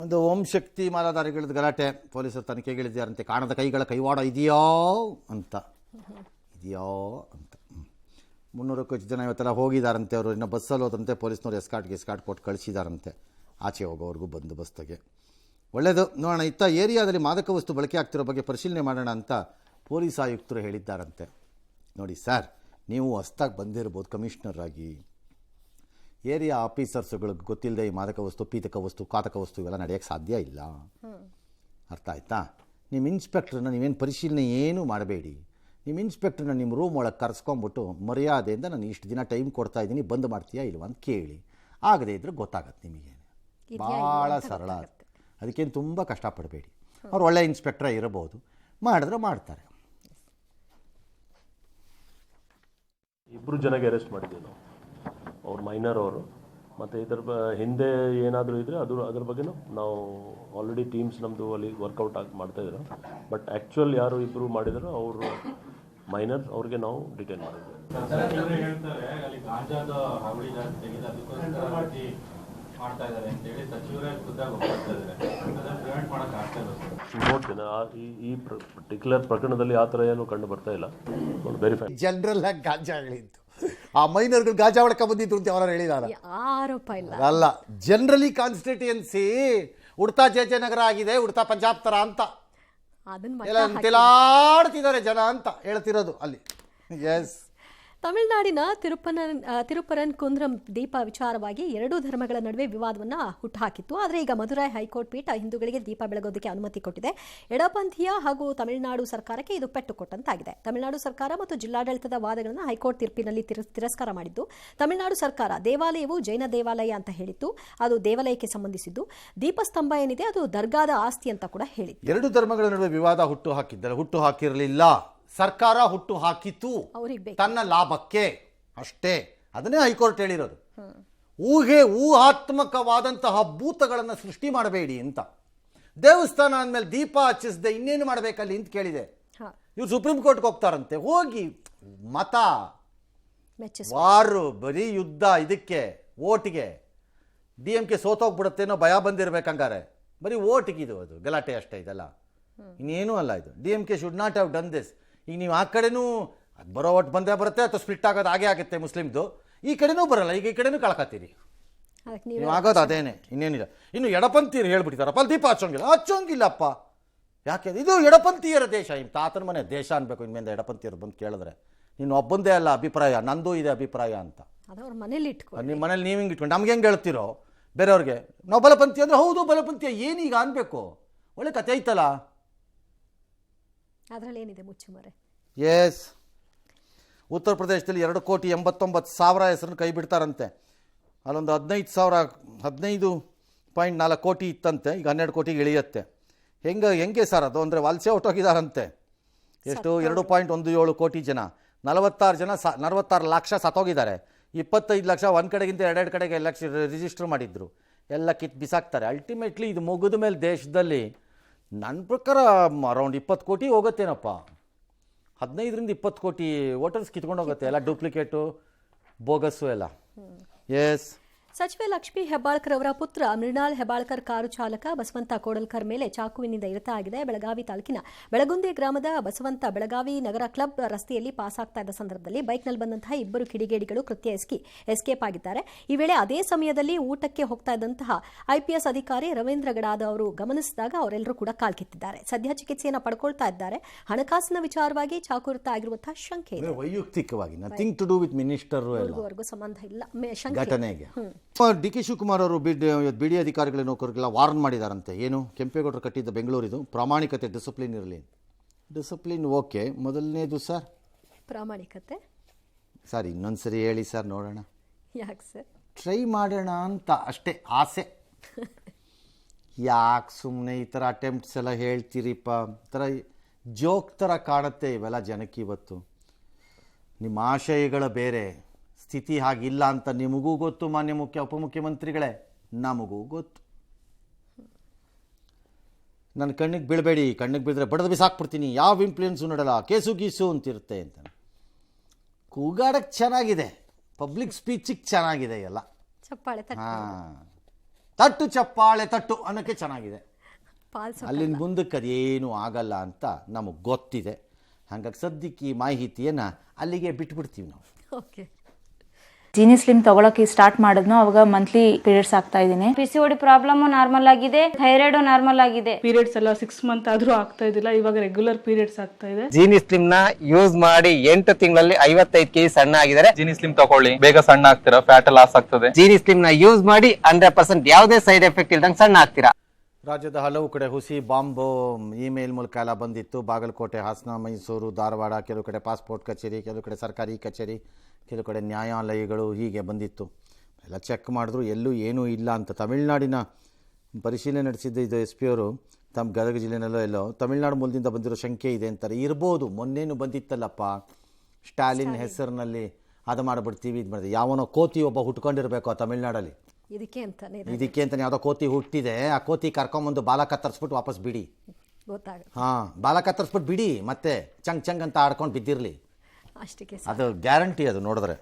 ಒಂದು ಓಂ ಶಕ್ತಿ ಮಾಲಾಧಾರಿಗಳದ್ದು ಗಲಾಟೆ, ಪೊಲೀಸರು ತನಿಖೆಗಿಳಿದಾರಂತೆ. ಕಾಣದ ಕೈಗಳ ಕೈವಾಡ ಇದೆಯೋ ಅಂತ 300ಕ್ಕೂ ಹೆಚ್ಚು ಜನ ಇವತ್ತೆಲ್ಲ ಹೋಗಿದ್ದಾರಂತೆ. ಅವರು ಇನ್ನು ಬಸ್ಸಲ್ಲಿ ಹೋದಂತೆ ಪೊಲೀಸ್ನವ್ರು ಎಸ್ಕಾಟ್ ಕೊಟ್ಟು ಕಳಿಸಿದಾರಂತೆ ಆಚೆ ಹೋಗೋವರೆಗೂ ಬಂದೋಬಸ್ತಿಗೆ. ಒಳ್ಳೆಯದು, ನೋಡೋಣ. ಇತ್ತ ಏರಿಯಾದಲ್ಲಿ ಮಾದಕ ವಸ್ತು ಬಳಕೆ ಆಗ್ತಿರೋ ಬಗ್ಗೆ ಪರಿಶೀಲನೆ ಮಾಡೋಣ ಅಂತ ಪೊಲೀಸ್ ಆಯುಕ್ತರು ಹೇಳಿದ್ದಾರಂತೆ. ನೋಡಿ ಸರ್, ನೀವು ಹೊಸ್ದಾಗಿ ಬಂದಿರ್ಬೋದು ಕಮಿಷನರ್ ಆಗಿ, ಏರಿಯಾ ಆಫೀಸರ್ಸ್ಗಳಿಗೆ ಗೊತ್ತಿಲ್ಲದೆ ಈ ಮಾದಕ ವಸ್ತು, ಪೀತಕ ವಸ್ತು, ಕಾತಕ ವಸ್ತು ಇವೆಲ್ಲ ನಡೆಯೋಕ್ಕೆ ಸಾಧ್ಯ ಇಲ್ಲ. ಅರ್ಥ ಆಯ್ತಾ? ನಿಮ್ಮ ಇನ್ಸ್ಪೆಕ್ಟ್ರನ್ನ ನೀವೇನು ಪರಿಶೀಲನೆ ಏನೂ ಮಾಡಬೇಡಿ. ನಿಮ್ಮ ಇನ್ಸ್ಪೆಕ್ಟ್ರನ್ನ ನಿಮ್ಮ ರೂಮ್ ಒಳಗೆ ಕರೆಸ್ಕೊಂಬಿಟ್ಟು ಮರ್ಯಾದೆಯಿಂದ ನಾನು ಇಷ್ಟು ದಿನ ಟೈಮ್ ಕೊಡ್ತಾ ಇದ್ದೀನಿ, ಬಂದ್ ಮಾಡ್ತೀಯಾ ಇಲ್ವಾ ಅಂತ ಕೇಳಿ. ಆಗದೇ ಇದ್ದರೆ ಗೊತ್ತಾಗತ್ತೆ ನಿಮಗೆ. ಭಾಳ ಸರಳ, ಅದಕ್ಕೇನು ತುಂಬ ಕಷ್ಟಪಡಬೇಡಿ. ಅವ್ರು ಒಳ್ಳೆ ಇನ್ಸ್ಪೆಕ್ಟ್ರೇ ಇರಬಹುದು, ಮಾಡಿದ್ರೆ ಮಾಡ್ತಾರೆ. ಇಬ್ಬರು ಜನಗೆ ಅರೆಸ್ಟ್ ಮಾಡಿದ್ದೀವಿ ನಾವು, ಅವ್ರು ಮೈನರ್ ಅವರು. ಮತ್ತು ಹಿಂದೆ ಏನಾದರೂ ಇದ್ದರೆ ಅದ್ರ ಬಗ್ಗೆನೂ ನಾವು ಆಲ್ರೆಡಿ ಟೀಮ್ಸ್ ನಮ್ಮದು ಅಲ್ಲಿ ವರ್ಕೌಟ್ ಮಾಡ್ತಾಯಿದ್ರು. ಬಟ್ ಆ್ಯಕ್ಚುಯಲ್ ಯಾರು ಇಬ್ಬರು ಮಾಡಿದಾರೋ ಅವರು ಮೈನರ್, ಅವ್ರಿಗೆ ನಾವು ಡಿಟೈನ್ ಮಾಡಿದ್ವಿ. ನೋಡ್ತೀನಿ ಈ ಪರ್ಟಿಕ್ಯುಲರ್ ಪ್ರಕರಣದಲ್ಲಿ ಆ ಥರ ಏನು ಕಂಡು ಬರ್ತಾ ಇಲ್ಲ. ವೆರಿಫೈ ಜನರಲ್ ಆಗಿ ಗಾಂಜಾಗಳಿತ್ತು, ಆ ಮೈನರ್ಗಳು ಗಾಂಜಾ ಹೊಡ್ಕ ಬಂದಿದ್ರು ಅಂತ ಅವರು ಹೇಳಿದಾರ. ಆರೋಪ ಇಲ್ಲ ಅಲ್ಲ, ಜನರಲಿ ಕಾನ್ಸ್ಟಿಟ್ಯೂಯನ್ಸಿ ಉಡ್ತಾ ಜೆ ನಗರ ಆಗಿದೆ, ಉಡ್ತಾ ಪಂಜಾಬ್ ತರ ಅಂತ ತಿಲಾಡ್ತಿದ್ದಾರೆ ಜನ ಅಂತ ಹೇಳ್ತಿರೋದು ಅಲ್ಲಿ. ಎಸ್, ತಮಿಳುನಾಡಿನ ತಿರುಪರನ್ ಕುಂದ್ರಂ ದೀಪ ವಿಚಾರವಾಗಿ ಎರಡೂ ಧರ್ಮಗಳ ನಡುವೆ ವಿವಾದವನ್ನು ಹುಟ್ಟುಹಾಕಿತ್ತು. ಆದರೆ ಈಗ ಮದುರೈ ಹೈಕೋರ್ಟ್ ಪೀಠ ಹಿಂದೂಗಳಿಗೆ ದೀಪ ಬೆಳಗೋದಕ್ಕೆ ಅನುಮತಿ ಕೊಟ್ಟಿದೆ. ಎಡಪಂಥೀಯ ಹಾಗೂ ತಮಿಳುನಾಡು ಸರ್ಕಾರಕ್ಕೆ ಇದು ಪೆಟ್ಟು ಕೊಟ್ಟಂತಾಗಿದೆ. ತಮಿಳುನಾಡು ಸರ್ಕಾರ ಮತ್ತು ಜಿಲ್ಲಾಡಳಿತದ ವಾದಗಳನ್ನು ಹೈಕೋರ್ಟ್ ತೀರ್ಪಿನಲ್ಲಿ ತಿರಸ್ಕಾರ ಮಾಡಿದ್ದು. ತಮಿಳುನಾಡು ಸರ್ಕಾರ ದೇವಾಲಯವು ಜೈನ ದೇವಾಲಯ ಅಂತ ಹೇಳಿತ್ತು, ಅದು ದೇವಾಲಯಕ್ಕೆ ಸಂಬಂಧಿಸಿದ್ದು. ದೀಪಸ್ತಂಭ ಏನಿದೆ ಅದು ದರ್ಗಾದ ಆಸ್ತಿ ಅಂತ ಕೂಡ ಹೇಳಿತ್ತು. ಎರಡು ಧರ್ಮಗಳ ನಡುವೆ ವಿವಾದ ಹುಟ್ಟು ಹಾಕಿರಲಿಲ್ಲ, ಸರ್ಕಾರ ಹುಟ್ಟು ಹಾಕಿತು ತನ್ನ ಲಾಭಕ್ಕೆ ಅಷ್ಟೇ. ಅದನ್ನೇ ಹೈಕೋರ್ಟ್ ಹೇಳಿರೋದು. ಊಹಾತ್ಮಕವಾದಂತಹ ಭೂತಗಳನ್ನು ಸೃಷ್ಟಿ ಮಾಡಬೇಡಿ ಅಂತ. ದೇವಸ್ಥಾನ ಅಂದಮೇಲೆ ದೀಪ ಹಚ್ಚಿಸದೆ ಇನ್ನೇನು ಮಾಡಬೇಕಲ್ಲಿ ಅಂತ ಕೇಳಿದೆ. ಇವ್ರು ಸುಪ್ರೀಂ ಕೋರ್ಟ್ಗೆ ಹೋಗ್ತಾರಂತೆ. ಹೋಗಿ ಮತ ವಾರು, ಬರೀ ಯುದ್ಧ, ಇದಕ್ಕೆ ಓಟಿಗೆ DMK ಸೋತೋಗ್ಬಿಡುತ್ತೇನೋ ಭಯ ಬಂದಿರಬೇಕಂಗಾರೆ. ಬರೀ ಓಟಿಗೆ ಇದು, ಅದು ಗಲಾಟೆ ಅಷ್ಟೇ, ಇದೆಲ್ಲ ಇನ್ನೇನೂ ಅಲ್ಲ. ಇದು DMK should not have done this. ಈಗ ನೀವು ಆ ಕಡೆನೂ ಬರೋ ಒಟ್ಟು ಬಂದೇ ಬರುತ್ತೆ, ಅಥವಾ ಸ್ಪ್ಲಿಟ್ ಆಗೋದು ಹಾಗೆ ಆಗುತ್ತೆ ಮುಸ್ಲಿಮ್ದು. ಈ ಕಡೆನೂ ಬರಲ್ಲ, ಈಗ ಈ ಕಡೆನೂ ಕಳ್ಕತ್ತೀರಿ ನೀವು. ಆಗೋದು ಅದೇನೆ, ಇನ್ನೇನಿಲ್ಲ. ಇನ್ನು ಎಡಪಂಥೀಯರು ಹೇಳ್ಬಿಟ್ಟಿದಾರಪ್ಪ ಅಲ್ಲಿ ದೀಪ ಹಚ್ಚೋಂಗಿಲ್ಲಪ್ಪ. ಯಾಕೆ? ಇದು ಎಡಪಂಥೀಯರ ದೇಶ, ನಿಮ್ಮ ತಾತನ ಮನೆ ದೇಶ ಅನ್ಬೇಕು. ಇನ್ಮೇಲೆ ಎಡಪಂಥೀಯರು ಬಂದು ಕೇಳಿದ್ರೆ ನೀನು ಒಬ್ಬಂದೇ ಅಲ್ಲ ಅಭಿಪ್ರಾಯ, ನಂದು ಇದೆ ಅಭಿಪ್ರಾಯ ಅಂತ. ನಿಮ್ಮ ಮನೇಲಿ ನೀವು ಹಿಂಗೆ ಇಟ್ಕೊಂಡು ನಮ್ಗೆ ಹೆಂಗೆ ಹೇಳ್ತಿರೋ ಬೇರೆಯವ್ರಿಗೆ ನಾವು ಬಲಪಂಥಿ ಅಂದರೆ ಹೌದು ಬಲಪಂಥೀಯ ಏನೀಗ ಅನ್ಬೇಕು? ಒಳ್ಳೆ ಕತೆ ಐತಲ್ಲ. ಅದರಲ್ಲೇನಿದೆ ಮುಚ್ಚುಮರೆ? ಎಸ್, ಉತ್ತರ ಪ್ರದೇಶದಲ್ಲಿ 2,89,00,000 ಹೆಸರನ್ನು ಕೈ ಬಿಡ್ತಾರಂತೆ. ಅಲ್ಲೊಂದು 15.4 ಕೋಟಿ ಇತ್ತಂತೆ, ಈಗ 12 ಕೋಟಿಗೆ ಇಳಿಯುತ್ತೆ. ಹೆಂಗೆ ಸರ್ ಅದು? ಅಂದರೆ ವಲಸೆ ಹೊಟ್ಟೋಗಿದಾರಂತೆ. ಎಷ್ಟು? 2.17 ಕೋಟಿ ಜನ, 46 ಲಕ್ಷ ಸತ್ತೋಗಿದ್ದಾರೆ. 25 ಲಕ್ಷ ಒಂದು ಕಡೆಗಿಂತ 2 ಕಡೆಗೆ ರಿಜಿಸ್ಟರ್ ಮಾಡಿದ್ರು, ಎಲ್ಲ ಕಿತ್ತು ಬಿಸಾಕ್ತಾರೆ. ಅಲ್ಟಿಮೇಟ್ಲಿ ಇದು ಮುಗಿದ ಮೇಲೆ ದೇಶದಲ್ಲಿ ನನ್ನ ಪ್ರಕಾರ ಅರೌಂಡ್ 20 ಕೋಟಿ ಹೋಗುತ್ತೇನಪ್ಪ. 15-20 ಕೋಟಿ ವೋಟರ್ಸ್ ಕಿತ್ಕೊಂಡು ಹೋಗುತ್ತೆ, ಎಲ್ಲ ಡೂಪ್ಲಿಕೇಟು, ಬೋಗಸ್ಸು ಎಲ್ಲ. ಎಸ್, ಸಚಿವೆ ಲಕ್ಷ್ಮೀ ಹೆಬ್ಬಾಳ್ಕರ್ ಅವರ ಪುತ್ರ ಮೃಣಾಲ್ ಹೆಬ್ಬಾಳ್ಕರ್ ಕಾರು ಚಾಲಕ ಬಸವಂತ ಕೋಡಲ್ಕರ್ ಮೇಲೆ ಚಾಕುವಿನಿಂದ ಇರಿತ ಆಗಿದೆ. ಬೆಳಗಾವಿ ತಾಲೂಕಿನ ಬೆಳಗುಂದಿ ಗ್ರಾಮದ ಬಸವಂತ ಬೆಳಗಾವಿ ನಗರ ಕ್ಲಬ್ ರಸ್ತೆಯಲ್ಲಿ ಪಾಸ್ ಆಗ್ತಾ ಇದ್ದ ಸಂದರ್ಭದಲ್ಲಿ ಬೈಕ್ನಲ್ಲಿ ಬಂದಂತಹ ಇಬ್ಬರು ಕಿಡಿಗೇಡಿಗಳು ಕೃತ್ಯ ಎಸ್ಕೇಪ್ ಆಗಿದ್ದಾರೆ. ಈ ವೇಳೆ ಅದೇ ಸಮಯದಲ್ಲಿ ಊಟಕ್ಕೆ ಹೋಗ್ತಾ ಇದ್ದಂತಹ IPS ಅಧಿಕಾರಿ ರವೀಂದ್ರ ಗಡಾದ ಅವರು ಗಮನಿಸಿದಾಗ ಅವರೆಲ್ಲರೂ ಕೂಡ ಕಾಲ್ಕಿತ್ತಿದ್ದಾರೆ. ಸದ್ಯ ಚಿಕಿತ್ಸೆಯನ್ನು ಪಡ್ಕೊಳ್ತಾ ಇದ್ದಾರೆ. ಹಣಕಾಸಿನ ವಿಚಾರವಾಗಿ ಚಾಕುರಿತ ಆಗಿರುವಂತಹ ಶಂಕೆ ಇದೆ. ವೈಯಕ್ತಿಕವಾಗಿ nothing to do with minister ಸಂಬಂಧ ಇಲ್ಲ ಘಟನೆಗೆ. DK ಶಿವಕುಮಾರ್ ಅವರು ಬಿಡಿ ಅಧಿಕಾರಿಗಳ ನೌಕರರಿಗೆಲ್ಲ ವಾರ್ನ್ ಮಾಡಿದಾರಂತೆ. ಏನು? ಕೆಂಪೇಗೌಡರು ಕಟ್ಟಿದ್ದ ಬೆಂಗಳೂರಿದು ಪ್ರಾಮಾಣಿಕತೆ, ಡಿಸಿಪ್ಲಿನ್ ಇರಲಿ. ಡಿಸಿಪ್ಲಿನ್ ಓಕೆ, ಮೊದಲನೇದು ಸರ್ ಪ್ರಾಮಾಣಿಕತೆ. ಸರ್ ಇನ್ನೊಂದ್ಸರಿ ಹೇಳಿ ಸರ್ ನೋಡೋಣ. ಯಾಕೆ ಸರ್? ಟ್ರೈ ಮಾಡೋಣ ಅಂತ ಅಷ್ಟೇ, ಆಸೆ. ಯಾಕೆ ಸುಮ್ಮನೆ ಈ ಥರ ಅಟೆಂಪ್ಟ್ಸ್ ಎಲ್ಲ ಹೇಳ್ತೀರಿಪ್ಪ? ಥರ ಜೋಕ್ ಥರ ಕಾಣುತ್ತೆ ಇವೆಲ್ಲ ಜನಕ್ಕೆ. ಇವತ್ತು ನಿಮ್ಮ ಆಶಯಗಳ ಬೇರೆ, ಸ್ಥಿತಿ ಹಾಗಿಲ್ಲ ಅಂತ ನಿಮಗೂ ಗೊತ್ತು ಮಾನ್ಯ ಉಪಮುಖ್ಯಮಂತ್ರಿಗಳೇ, ನಮಗೂ ಗೊತ್ತು. ನನ್ನ ಕಣ್ಣಿಗೆ ಬೀಳಬೇಡಿ, ಕಣ್ಣಿಗೆ ಬೀಳಿದ್ರೆ ಬಡದು ಬಿಸಾಕ್ಬಿಡ್ತೀನಿ, ಯಾವ ಇನ್ಫ್ಲೂಯೆನ್ಸು ನೋಡಲ್ಲ, ಕೇಸು ಗೀಸು ಅಂತಿರುತ್ತೆ ಅಂತ. ಕೂಗಾಡಕ್ಕೆ ಚೆನ್ನಾಗಿದೆ, ಪಬ್ಲಿಕ್ ಸ್ಪೀಚಿಗೆ ಚೆನ್ನಾಗಿದೆ ಎಲ್ಲ. ಚಪ್ಪಾಳೆ. ಹಾಂ, ತಟ್ಟು ಚಪ್ಪಾಳೆ ತಟ್ಟು ಅನ್ನೋಕ್ಕೆ ಚೆನ್ನಾಗಿದೆ. ಪಾಲ್ಸೋ ಅಲ್ಲಿನ ಮುಂದಕ್ಕೆ ಅದೇನು ಆಗಲ್ಲ ಅಂತ ನಮಗೆ ಗೊತ್ತಿದೆ. ಹಾಗಾಗಿ ಸದ್ಯಕ್ಕೆ ಈ ಮಾಹಿತಿಯನ್ನು ಅಲ್ಲಿಗೆ ಬಿಟ್ಬಿಡ್ತೀವಿ ನಾವು. ಓಕೆ. ಜೀನಿ ಸ್ಲಿಮ್ ತಗೊಳಕ್ಕೆ ಸ್ಟಾರ್ಟ್ ಮಾಡಿದ್ನೋ ಅವಾಗ ಮಂತ್ಲಿ ಪೀರಿಯಡ್ಸ್ ಆಗ್ತಾ ಇದ್ದೀನಿ. PCOD ಪ್ರಾಬ್ಲಮ್ ನಾರ್ಮಲ್ ಆಗಿದೆ, ಥೈರಾಯ್ಡ್ ನಾರ್ಮಲ್ ಆಗಿದೆ. ಪೀರಿಯಡ್ಸ್ ಎಲ್ಲ 6 ಮಂತ್ ಆದ್ರೂ ಆಗ್ತಾ ಇದ್ದಿಲ್ಲ, ಇವಾಗ ರೆಗ್ಯುಲರ್ ಪೀರಿಯಡ್ಸ್ ಆಗ್ತಾ ಇದೆ. ಜೀನಿ ಸ್ಲಿಮ್ ನ ಯೂಸ್ ಮಾಡಿ 8 ತಿಂಗಳಲ್ಲಿ 55 kg ಸಣ್ಣ ಆಗಿದ್ದಾರೆ. ಜೀನಿ ಸ್ಲಿಮ್ ತಗೊಳ್ಳಿ, ಬೇಗ ಸಣ್ಣ ಆಗ್ತೀರಾ, ಫ್ಯಾಟ್ ಲಾಸ್ ಆಗ್ತದೆ. ಜೀನಿ ಸ್ಲಿಮ್ ನ ಯೂಸ್ ಮಾಡಿ 100% ಯಾವುದೇ ಸೈಡ್ ಎಫೆಕ್ಟ್ ಇಲ್ದಂಗೆ ಸಣ್ಣ ಆಗ್ತೀರಾ. ರಾಜ್ಯದ ಹಲವು ಕಡೆ ಹುಸಿ ಬಾಂಬು ಇಮೇಲ್ ಮೂಲಕ ಎಲ್ಲ ಬಂದಿತ್ತು. ಬಾಗಲಕೋಟೆ, ಹಾಸನ, ಮೈಸೂರು, ಧಾರವಾಡ, ಕೆಲವು ಕಡೆ ಪಾಸ್ಪೋರ್ಟ್ ಕಚೇರಿ, ಕೆಲವು ಕಡೆ ಸರ್ಕಾರಿ ಕಚೇರಿ, ಕೆಲವು ಕಡೆ ನ್ಯಾಯಾಲಯಗಳು, ಹೀಗೆ ಬಂದಿತ್ತು. ಎಲ್ಲ ಚೆಕ್ ಮಾಡಿದ್ರು, ಎಲ್ಲೂ ಏನೂ ಇಲ್ಲ ಅಂತ. ತಮಿಳುನಾಡಿನ ಪರಿಶೀಲನೆ ನಡೆಸಿದ್ದ ಇದು SP ಅವರು ತಮ್ಮ ಗದಗ ಜಿಲ್ಲೆನಲ್ಲೋ ಎಲ್ಲೋ ತಮಿಳುನಾಡು ಮೂಲದಿಂದ ಬಂದಿರೋ ಶಂಕೆ ಇದೆ ಅಂತಾರೆ. ಇರ್ಬೋದು, ಮೊನ್ನೇನು ಬಂದಿತ್ತಲ್ಲಪ್ಪ ಸ್ಟಾಲಿನ್ ಹೆಸರಿನಲ್ಲಿ ಅದು ಮಾಡಿಬಿಡ್ತೀವಿ, ಇದು ಮಾಡಿದೆ. ಯಾವನೋ ಕೋತಿ ಒಬ್ಬ ಹುಟ್ಕೊಂಡಿರಬೇಕು ಆ ತಮಿಳ್ನಾಡಲ್ಲಿ. ಇದಕ್ಕೆ ಅಂತಾನೆ ಯಾವುದೋ ಕೋತಿ ಹುಟ್ಟಿದೆ, ಆ ಕೋತಿ ಕರ್ಕೊಂಬಂದು ಬಾಲ ಕತ್ತರಿಸ್ಬಿಟ್ಟು ವಾಪಸ್ ಬಿಡಿ. ಹಾಂ, ಬಾಲ ಕತ್ತರಿಸ್ಬಿಟ್ಟು ಬಿಡಿ, ಮತ್ತೆ ಚಂಗ್ ಚಂಗ್ ಅಂತ ಆಡ್ಕೊಂಡು ಬಿದ್ದಿರಲಿ, ಅದು ಗ್ಯಾರಂಟಿ. ಅದು ನೋಡಿದ್ರೆ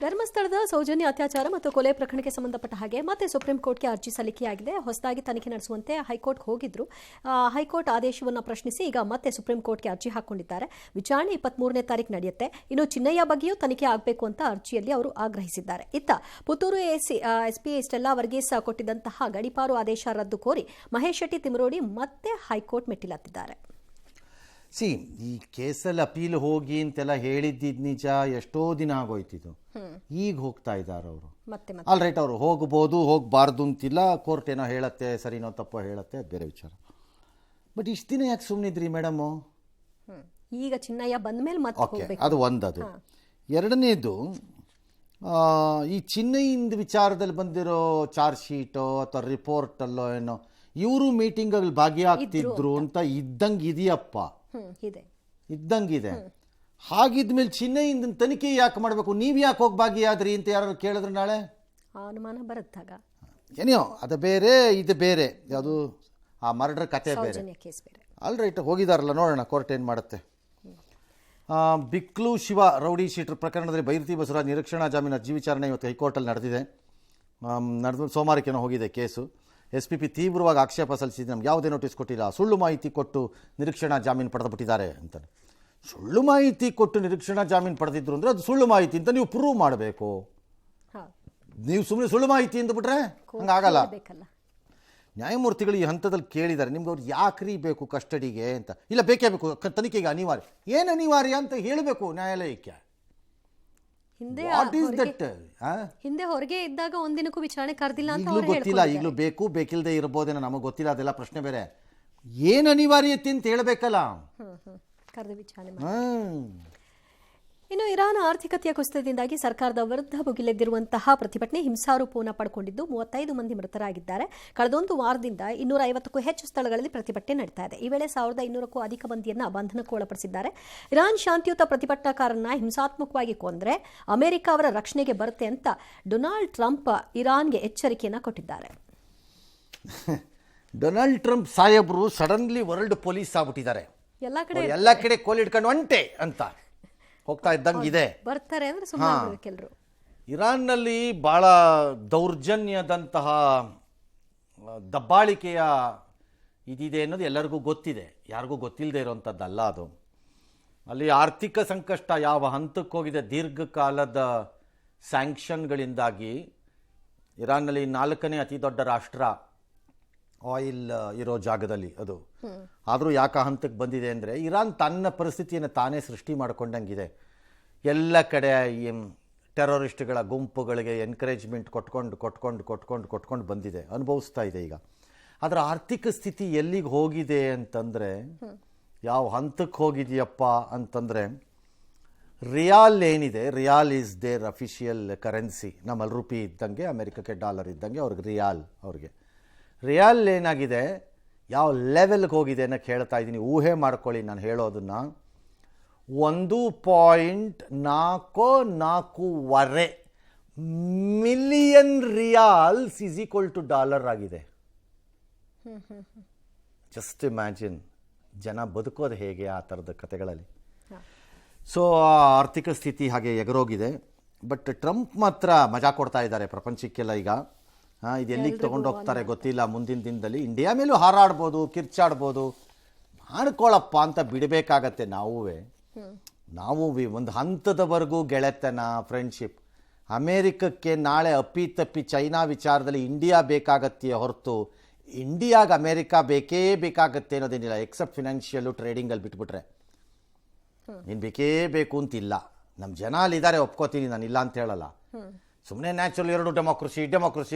ಧರ್ಮಸ್ಥಳದ ಸೌಜನ್ಯ ಅತ್ಯಾಚಾರ ಮತ್ತು ಕೊಲೆ ಪ್ರಕರಣಕ್ಕೆ ಸಂಬಂಧಪಟ್ಟ ಹಾಗೆ ಮತ್ತೆ ಸುಪ್ರೀಂ ಕೋರ್ಟ್ಗೆ ಅರ್ಜಿ ಸಲ್ಲಿಕೆಯಾಗಿದೆ. ಹೊಸದಾಗಿ ತನಿಖೆ ನಡೆಸುವಂತೆ ಹೈಕೋರ್ಟ್ಗೆ ಹೋಗಿದ್ರು. ಹೈಕೋರ್ಟ್ ಆದೇಶವನ್ನು ಪ್ರಶ್ನಿಸಿ ಈಗ ಮತ್ತೆ ಸುಪ್ರೀಂ ಕೋರ್ಟ್ಗೆ ಅರ್ಜಿ ಹಾಕೊಂಡಿದ್ದಾರೆ. ವಿಚಾರಣೆ 23ನೇ ತಾರೀಕು ನಡೆಯುತ್ತೆ. ಇನ್ನು ಚಿನ್ನಯ್ಯ ಬಗ್ಗೆಯೂ ತನಿಖೆ ಆಗಬೇಕು ಅಂತ ಅರ್ಜಿಯಲ್ಲಿ ಅವರು ಆಗ್ರಹಿಸಿದ್ದಾರೆ. ಇತ್ತ ಪುತ್ತೂರು SP ಸ್ಟೆಲ್ಲಾ ವರ್ಗೀಸ್ ಕೊಟ್ಟಿದ್ದಂತಹ ಗಡೀಪಾರು ಆದೇಶ ರದ್ದು ಕೋರಿ ಮಹೇಶ್ ಶೆಟ್ಟಿ ತಿಮರೋಡಿ ಮತ್ತೆ ಹೈಕೋರ್ಟ್ ಮೆಟ್ಟಿಲತ್ತಿದ್ದಾರೆ. ಈ ಕೇಸಲ್ಲಿ ಅಪೀಲ್ ಹೋಗಿ ಅಂತೆಲ್ಲ ಹೇಳಿದ್ದಿದ್ದು ನಿಜ, ಎಷ್ಟೋ ದಿನ ಆಗೋಯ್ತಿದ್ದು. ಈಗ ಹೋಗ್ತಾ ಇದ್ದಾರೆ ಅವರು. ಆಲ್ ರೈಟ್, ಅವರು ಹೋಗ್ಬೋದು, ಹೋಗಬಾರ್ದು ಅಂತಿಲ್ಲ. ಕೋರ್ಟ್ ಏನೋ ಹೇಳತ್ತೆ, ಸರಿನೋ ತಪ್ಪೋ ಹೇಳತ್ತೆ, ಅದು ಬೇರೆ ವಿಚಾರ. ಬಟ್ ಇಷ್ಟು ದಿನ ಯಾಕೆ ಸುಮ್ಮನಿದ್ರಿ ಮೇಡಮು? ಈಗ ಚಿನ್ನಯ್ಯ ಬಂದ ಮೇಲೆ ಮತ್ತೆ ಅದು ಒಂದದು. ಎರಡನೇದು, ಈ ಚಿನ್ನಯ್ಯಂದು ವಿಚಾರದಲ್ಲಿ ಬಂದಿರೋ ಚಾರ್ಜ್ ಶೀಟೋ ಅಥವಾ ರಿಪೋರ್ಟಲ್ಲೋ ಏನೋ ಇವರು ಮೀಟಿಂಗ್ಗಳಲ್ಲಿ ಭಾಗಿಯಾಗ್ತಿದ್ರು ಅಂತ ಇದ್ದಂಗೆ ಇದೆಯಪ್ಪ, ಇದ್ದಂಗಿದೆ. ಹಾಗಿದ್ಮೇಲೆ ಚಿನ್ನಯ್ಯಂದು ತನಿಖೆ ಯಾಕೆ ಮಾಡಬೇಕು? ನೀವು ಯಾಕೆ ಹೋಗಿ ಭಾಗಿಯಾದ್ರಿ ಅಂತ ಯಾರು ಕೇಳಿದ್ರೆ ನಾಳೆ ಅನುಮಾನ ಬರುತ್ತಾಗ ಏನೋ ಅದು ಬೇರೆ, ಇದು ಬೇರೆ. ಯಾವುದು ಆ ಮರ್ಡರ್ ಕತೆ ಬೇರೆ. ಆಲ್ ರೈಟ್, ಹೋಗಿದಾರಲ್ಲ, ನೋಡೋಣ ಕೋರ್ಟ್ ಏನು ಮಾಡುತ್ತೆ. ಬಿಕ್ಲು ಶಿವ ರೌಡಿ ಶೀಟರ್ ಪ್ರಕರಣದಲ್ಲಿ ಬೈರತಿ ಬಸವರಾಜ್ ನಿರೀಕ್ಷಣಾ ಜಾಮೀನು ಅರ್ಜಿ ವಿಚಾರಣೆ ಇವತ್ತು ಹೈಕೋರ್ಟಲ್ಲಿ ನಡೆದಿದೆ. ಸೋಮವಾರಕ್ಕೇನೋ ಹೋಗಿದೆ ಕೇಸು. SPP ತೀವ್ರವಾಗಿ ಆಕ್ಷೇಪ ಸಲ್ಲಿಸಿದ್ದು, ನಮ್ಗೆ ಯಾವುದೇ ನೋಟಿಸ್ ಕೊಟ್ಟಿಲ್ಲ, ಸುಳ್ಳು ಮಾಹಿತಿ ಕೊಟ್ಟು ನಿರೀಕ್ಷಣಾ ಜಾಮೀನು ಪಡೆದುಬಿಟ್ಟಿದ್ದಾರೆ ಅಂತ. ಸುಳ್ಳು ಮಾಹಿತಿ ಕೊಟ್ಟು ನಿರೀಕ್ಷಣಾ ಜಾಮೀನು ಪಡೆದಿದ್ರು ಅಂದರೆ ಅದು ಸುಳ್ಳು ಮಾಹಿತಿ ಅಂತ ನೀವು ಪ್ರೂವ್ ಮಾಡಬೇಕು. ನೀವು ಸುಮ್ಮನೆ ಸುಳ್ಳು ಮಾಹಿತಿ ಅಂದ್ಬಿಟ್ರೆ ಹಂಗಾಗಲ್ಲ. ನ್ಯಾಯಮೂರ್ತಿಗಳು ಈ ಹಂತದಲ್ಲಿ ಕೇಳಿದ್ದಾರೆ, ನಿಮ್ಗೆ ಅವ್ರು ಯಾಕ್ರಿ ಬೇಕು ಕಸ್ಟಡಿಗೆ ಅಂತ. ಇಲ್ಲ, ಬೇಕೇ ಬೇಕು, ತನಿಖೆಗೆ ಅನಿವಾರ್ಯ. ಏನು ಅನಿವಾರ್ಯ ಅಂತ ಹೇಳಬೇಕು ನ್ಯಾಯಾಲಯಕ್ಕೆ. ಹಿಂದೆ ಹೊರಗೆ ಇದ್ದಾಗ ಒಂದಿನಕ್ಕೂ ವಿಚಾರಣೆ ಕರೆದಿಲ್ಲ ಅಂತ ಈಗಲೂ ಗೊತ್ತಿಲ್ಲ, ಈಗಲೂ ಬೇಕು ಬೇಕಿಲ್ಲದೆ ಇರ್ಬೋದೇನೋ, ನಮಗೆ ಗೊತ್ತಿಲ್ಲ, ಅದೆಲ್ಲ ಪ್ರಶ್ನೆ ಬೇರೆ. ಏನು ಅನಿವಾರ್ಯತೆ ಅಂತ ಹೇಳಬೇಕಲ್ಲ, ಕರೆದು ವಿಚಾರಣೆ. ಇನ್ನು ಇರಾನ್ ಆರ್ಥಿಕತೆಯ ಕುಸಿತದಿಂದಾಗಿ ಸರ್ಕಾರದ ವಿರುದ್ಧ ಭುಗಿಲೆದ್ದಿರುವಂತಹ ಪ್ರತಿಭಟನೆ ಹಿಂಸಾರೂಪವನ್ನು ಪಡ್ಕೊಂಡಿದ್ದು 35 ಮಂದಿ ಮೃತರಾಗಿದ್ದಾರೆ. ಕಳೆದೊಂದು ವಾರದಿಂದ 250ಕ್ಕೂ ಹೆಚ್ಚು ಸ್ಥಳಗಳಲ್ಲಿ ಪ್ರತಿಭಟನೆ ನಡೀತಾ ಇದೆ. ಈ ವೇಳೆ 1200ಕ್ಕೂ ಅಧಿಕ ಮಂದಿಯನ್ನ ಬಂಧನಕ್ಕೆ ಒಳಪಡಿಸಿದ್ದಾರೆ. ಇರಾನ್ ಶಾಂತಿಯುತ ಪ್ರತಿಭಟನಾಕಾರರನ್ನ ಹಿಂಸಾತ್ಮಕವಾಗಿ ಕೊಂದ್ರೆ ಅಮೆರಿಕ ಅವರ ರಕ್ಷಣೆಗೆ ಬರುತ್ತೆ ಅಂತ ಡೊನಾಲ್ಡ್ ಟ್ರಂಪ್ ಇರಾನ್ಗೆ ಎಚ್ಚರಿಕೆಯನ್ನ ಕೊಟ್ಟಿದ್ದಾರೆ. ಡೊನಾಲ್ಡ್ ಟ್ರಂಪ್ ಸಾಹೇಬರು ಸಡನ್ಲಿ ವರ್ಲ್ಡ್ ಪೊಲೀಸ್ ಆಗ್ಬಿಟ್ಟಿದ್ದಾರೆ. ಎಲ್ಲ ಕಡೆ ಕೋಲ್ ಹಿಡ್ಕೊಂಡು ಒಂಟೆ ಅಂತ ಹೋಗ್ತಾ ಇದ್ದಂಗಿದೆ. ಬರ್ತಾರೆ ಅಂದ್ರೆ ಸುಮ್ಮನೆ ಕೆಲವರು. ಇರಾನ್ನಲ್ಲಿ ಭಾಳ ದೌರ್ಜನ್ಯದಂತಹ ದಬ್ಬಾಳಿಕೆಯ ಇದಿದೆ ಅನ್ನೋದು ಎಲ್ಲರಿಗೂ ಗೊತ್ತಿದೆ, ಯಾರಿಗೂ ಗೊತ್ತಿಲ್ಲದೆ ಇರೋವಂಥದ್ದಲ್ಲ ಅದು. ಅಲ್ಲಿ ಆರ್ಥಿಕ ಸಂಕಷ್ಟ ಯಾವ ಹಂತಕ್ಕೆ ಹೋಗಿದೆ, ದೀರ್ಘಕಾಲದ ಸ್ಯಾಂಕ್ಷನ್ಗಳಿಂದಾಗಿ. ಇರಾನ್ನಲ್ಲಿ 4ನೇ ಅತಿ ದೊಡ್ಡ ರಾಷ್ಟ್ರ ಆಯಿಲ್ ಇರೋ ಜಾಗದಲ್ಲಿ ಅದು. ಆದರೂ ಯಾಕೆ ಹಂತಕ್ಕೆ ಬಂದಿದೆ ಅಂದರೆ ಇರಾನ್ ತನ್ನ ಪರಿಸ್ಥಿತಿಯನ್ನು ತಾನೇ ಸೃಷ್ಟಿ ಮಾಡಿಕೊಂಡಂಗಿದೆ. ಎಲ್ಲ ಕಡೆ ಈ ಟೆರರಿಸ್ಟ್ಗಳ ಗುಂಪುಗಳಿಗೆ ಎನ್ಕರೇಜ್ಮೆಂಟ್ ಕೊಟ್ಕೊಂಡು ಬಂದಿದೆ, ಅನುಭವಿಸ್ತಾ ಇದೆ ಈಗ. ಅದರ ಆರ್ಥಿಕ ಸ್ಥಿತಿ ಎಲ್ಲಿಗೆ ಹೋಗಿದೆ ಅಂತಂದರೆ, ಯಾವ ಹಂತಕ್ಕೆ ಹೋಗಿದೆಯಪ್ಪ ಅಂತಂದರೆ, ರಿಯಾಲ್ ಏನಿದೆ, riyal is their official currency. ನಮ್ಮಲ್ಲಿ ರುಪಿ ಇದ್ದಂಗೆ, ಅಮೆರಿಕಕ್ಕೆ ಡಾಲರ್ ಇದ್ದಂಗೆ ಅವ್ರಿಗೆ ರಿಯಾಲ್. ರಿಯಾಲ್ ಏನಾಗಿದೆ, ಯಾವ ಲೆವೆಲ್ಗೆ ಹೋಗಿದೆ ಅನ್ನೋಕ್ಕೆ ಹೇಳ್ತಾ ಇದ್ದೀನಿ, ಊಹೆ ಮಾಡ್ಕೊಳ್ಳಿ ನಾನು ಹೇಳೋದನ್ನು. 1.44 million riyals is equal to dollar ಆಗಿದೆ. ಜಸ್ಟ್ ಇಮ್ಯಾಜಿನ್, ಜನ ಬದುಕೋದು ಹೇಗೆ ಆ ಥರದ ಕಥೆಗಳಲ್ಲಿ. ಸೊ ಆರ್ಥಿಕ ಸ್ಥಿತಿ ಹಾಗೆ ಎಗರೋಗಿದೆ. ಬಟ್ ಟ್ರಂಪ್ ಮಾತ್ರ ಮಜಾ ಕೊಡ್ತಾ ಇದ್ದಾರೆ ಪ್ರಪಂಚಕ್ಕೆಲ್ಲ. ಈಗ ಇದು ಎಲ್ಲಿಗೆ ತೊಗೊಂಡು ಹೋಗ್ತಾರೆ ಗೊತ್ತಿಲ್ಲ. ಮುಂದಿನ ದಿನದಲ್ಲಿ ಇಂಡಿಯಾ ಮೇಲೂ ಹಾರಾಡ್ಬೋದು, ಕಿರ್ಚಾಡ್ಬೋದು, ಮಾಡ್ಕೊಳ್ಳಪ್ಪ ಅಂತ ಬಿಡಬೇಕಾಗತ್ತೆ. ನಾವು ಒಂದು ಹಂತದವರೆಗೂ ಗೆಳೆತನ, ಫ್ರೆಂಡ್ಶಿಪ್. ಅಮೇರಿಕಕ್ಕೆ ನಾಳೆ ಅಪ್ಪಿತಪ್ಪಿ ಚೈನಾ ವಿಚಾರದಲ್ಲಿ ಇಂಡಿಯಾ ಬೇಕಾಗತ್ತೆ ಹೊರತು ಇಂಡಿಯಾಗೆ ಅಮೇರಿಕಾ ಬೇಕೇ ಬೇಕಾಗತ್ತೆ ಅನ್ನೋದೇನಿಲ್ಲ. ಎಕ್ಸೆಪ್ಟ್ ಫಿನಾನ್ಷಿಯಲ್ಲು, ಟ್ರೇಡಿಂಗಲ್ಲಿ ಬಿಟ್ಬಿಟ್ರೆ ನೀನು ಬೇಕೇ ಬೇಕು ಅಂತಿಲ್ಲ. ನಮ್ಮ ಜನ ಅಲ್ಲಿದ್ದಾರೆ, ಒಪ್ಕೋತೀನಿ, ನಾನು ಇಲ್ಲ ಅಂತ ಹೇಳಲ್ಲ. ಸುಮ್ಮನೆ ನ್ಯಾಚುರಲ್ ಎರಡು ಡೆಮೋಕ್ರಸಿ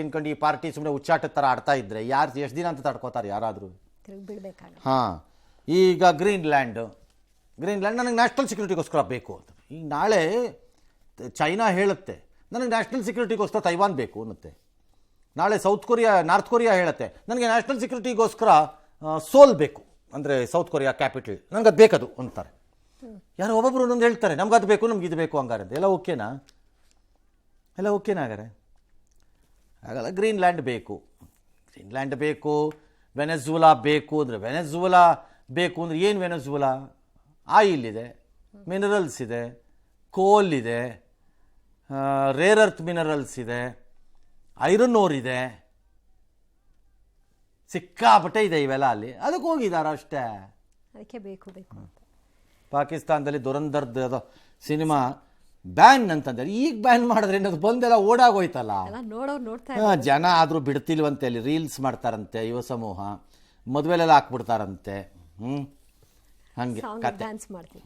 ಅನ್ಕೊಂಡು ಈ ಪಾರ್ಟಿ ಸುಮ್ಮನೆ ಉಚ್ಚಾಟದ ಥರ ಆಡ್ತಾ ಇದ್ರೆ ಯಾರು ಎಷ್ಟು ದಿನ ಅಂತ ತಡ್ಕೋತಾರೆ ಯಾರಾದರೂ? ಹಾಂ, ಈಗ ಗ್ರೀನ್ಲ್ಯಾಂಡ್ ನನಗೆ ನ್ಯಾಷನಲ್ ಸೆಕ್ಯೂರಿಟಿಗೋಸ್ಕರ ಬೇಕು ಅಂತ. ಈಗ ನಾಳೆ ಚೈನಾ ಹೇಳುತ್ತೆ ನನಗೆ ನ್ಯಾಷನಲ್ ಸೆಕ್ಯೂರಿಟಿಗೋಸ್ಕರ ತೈವಾನ್ ಬೇಕು ಅನ್ನುತ್ತೆ. ನಾಳೆ ನಾರ್ತ್ ಕೊರಿಯಾ ಹೇಳುತ್ತೆ ನನಗೆ ನ್ಯಾಷನಲ್ ಸೆಕ್ಯೂರಿಟಿಗೋಸ್ಕರ ಸೋಲ್ ಬೇಕು, ಅಂದರೆ ಸೌತ್ ಕೊರಿಯಾ ಕ್ಯಾಪಿಟಲ್, ನನಗೆ ಅದು ಬೇಕದು ಅಂತಾರೆ. ಯಾರೋ ಒಬ್ಬೊಬ್ರು ಒಂದೊಂದು ಹೇಳ್ತಾರೆ, ನಮ್ಗೆ ಅದು ಬೇಕು, ನಮ್ಗೆ ಇದು ಬೇಕು ಹಂಗಾರೆ. ಎಲ್ಲ ಓಕೆನಾ ಹಾಗಾರೆ? ಆಗಲ್ಲ. ಗ್ರೀನ್ಲ್ಯಾಂಡ್ ಬೇಕು, ವೆನೆಜುಲಾ ಬೇಕು ಅಂದರೆ ಏನು? ವೆನೆಜುಲಾ ಆಯಿಲ್ ಇದೆ, ಮಿನರಲ್ಸ್ ಇದೆ, ಕೋಲ್ ಇದೆ, ರೇರ್ ಅರ್ತ್ ಮಿನರಲ್ಸ್ ಇದೆ, ಐರನ್ ಓರ್ ಇದೆ, ಸಿಕ್ಕಾಪಟ್ಟೆ ಇದೆ ಇವೆಲ್ಲ. ಅಲ್ಲಿ ಅದಕ್ಕೆ ಹೋಗಿದ್ದಾರೆ ಅಷ್ಟೇ. ಅದಕ್ಕೆ ಬೇಕು ಅಂತ. ಪಾಕಿಸ್ತಾನದಲ್ಲಿ ದುರಂದರ್ದ ಸಿನಿಮಾ ಬ್ಯಾನ್ ಅಂತಂದ್ರೆ ಈಗ ಬ್ಯಾನ್ ಮಾಡಿದ್ರೆ ಅದು ಬಂದೆಲ್ಲ ಓಡಾಗೋಯ್ತಲ್ಲ. ಜನ ಆದರೂ ಬಿಡ್ತಿಲ್ವಂತೆ, ಅಲ್ಲಿ ರೀಲ್ಸ್ ಮಾಡ್ತಾರಂತೆ ಯುವ ಸಮೂಹ, ಮದುವೆಲೆಲ್ಲ ಹಾಕ್ಬಿಡ್ತಾರಂತೆ. ಹಂಗೆ ಡ್ಯಾನ್ಸ್ ಮಾಡ್ತೀವಿ.